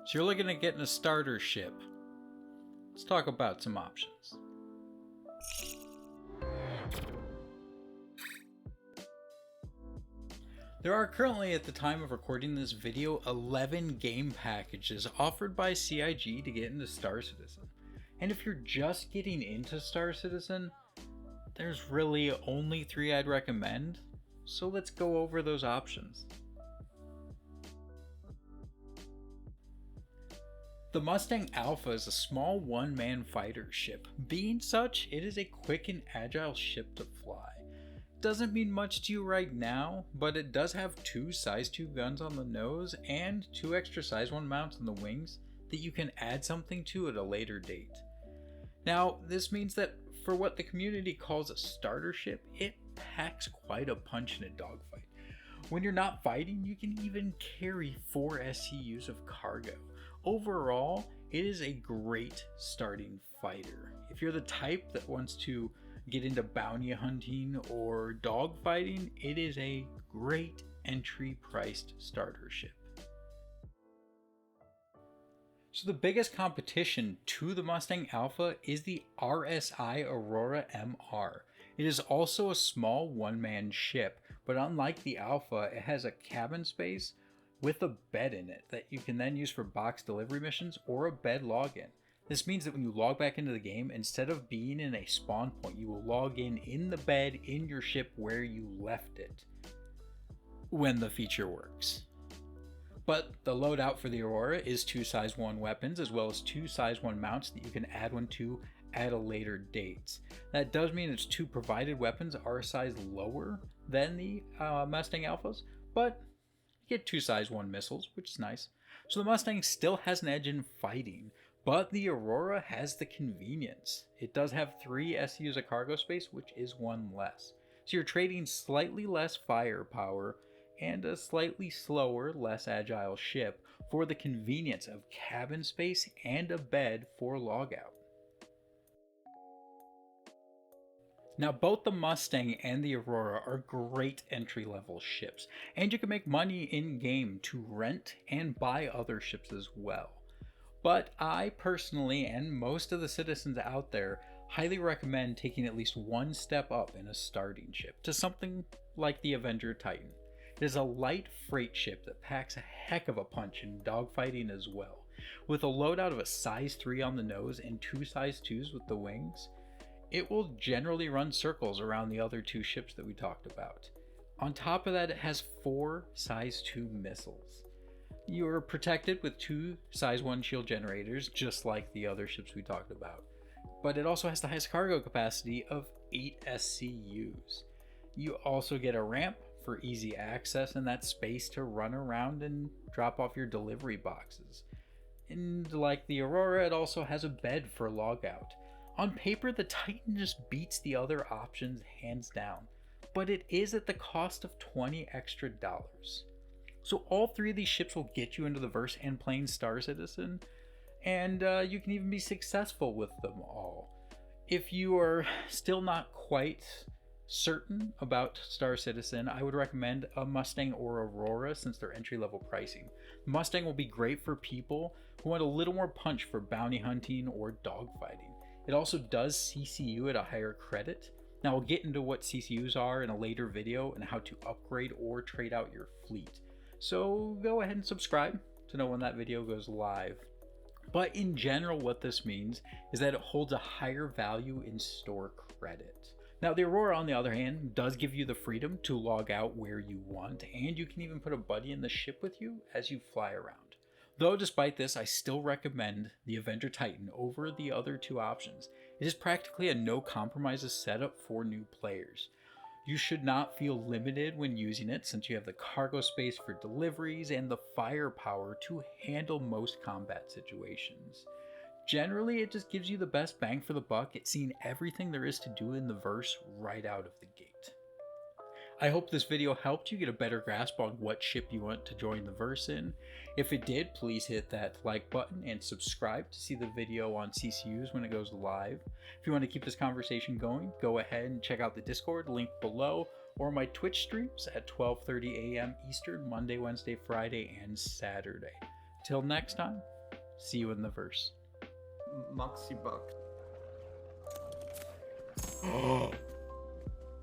So you're looking at getting a starter ship. Let's talk about some options. There are currently, at the time of recording this video, 11 game packages offered by CIG to get into Star Citizen. And if you're just getting into Star Citizen, there's really only 3 I'd recommend. So let's go over those options. The Mustang Alpha is a small one-man fighter ship. Being such, it is a quick and agile ship to fly. Doesn't mean much to you right now, but it does have 2 size 2 guns on the nose and 2 extra size 1 mounts on the wings that you can add something to at a later date. Now, this means that for what the community calls a starter ship, it packs quite a punch in a dogfight. When you're not fighting, you can even carry 4 SCUs of cargo. Overall, it is a great starting fighter. If you're the type that wants to get into bounty hunting or dogfighting, it is a great entry-priced starter ship. So the biggest competition to the Mustang Alpha is the RSI Aurora MR. It is also a small one-man ship, but unlike the Alpha, it has a cabin space with a bed in it that you can then use for box delivery missions or a bed login. This means that when you log back into the game, instead of being in a spawn point, you will log in the bed in your ship where you left it, when the feature works. But the loadout for the Aurora is 2 size 1 weapons as well as 2 size 1 mounts that you can add one to at a later date. That does mean its 2 provided weapons are sized lower than the Mustang Alphas, but you get 2 size 1 missiles, which is nice. So the Mustang still has an edge in fighting, but the Aurora has the convenience. It does have 3 SCUs of cargo space, which is 1 less. So you're trading slightly less firepower and a slightly slower, less agile ship for the convenience of cabin space and a bed for logout. Now, both the Mustang and the Aurora are great entry-level ships, and you can make money in-game to rent and buy other ships as well. But I personally, and most of the citizens out there, highly recommend taking at least 1 step up in a starting ship to something like the Avenger Titan. It is a light freight ship that packs a heck of a punch in dogfighting as well. With a loadout of a size 3 on the nose and 2 size 2s with the wings, it will generally run circles around the other 2 ships that we talked about. On top of that, it has 4 size 2 missiles. You're protected with 2 size 1 shield generators, just like the other ships we talked about. But it also has the highest cargo capacity of 8 SCUs. You also get a ramp for easy access and that space to run around and drop off your delivery boxes. And like the Aurora, it also has a bed for logout. On paper, the Titan just beats the other options hands down, but it is at the cost of $20 extra. So all 3 of these ships will get you into the verse and playing Star Citizen, and you can even be successful with them all. If you are still not quite certain about Star Citizen, I would recommend a Mustang or Aurora since they're entry-level pricing. The Mustang will be great for people who want a little more punch for bounty hunting or dogfighting. It also does CCU at a higher credit. Now I'll get into what CCUs are in a later video and how to upgrade or trade out your fleet. So go ahead and subscribe to know when that video goes live. But in general, what this means is that it holds a higher value in store credit. Now the Aurora, on the other hand, does give you the freedom to log out where you want, and you can even put a buddy in the ship with you as you fly around. Though despite this, I still recommend the Avenger Titan over the other 2 options. It is practically a no compromises setup for new players. You should not feel limited when using it since you have the cargo space for deliveries and the firepower to handle most combat situations. Generally, it just gives you the best bang for the buck at seeing everything there is to do in the verse right out of the gate. I hope this video helped you get a better grasp on what ship you want to join the verse in. If it did, please hit that like button and subscribe to see the video on CCUs when it goes live. If you want to keep this conversation going, go ahead and check out the Discord link below or my Twitch streams at 12:30 a.m. Eastern, Monday, Wednesday, Friday, and Saturday. Till next time, see you in the verse. Moxie Buck.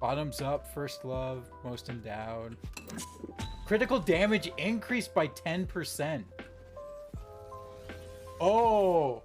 Bottoms up, first love, most endowed. Critical damage increased by 10%. Oh!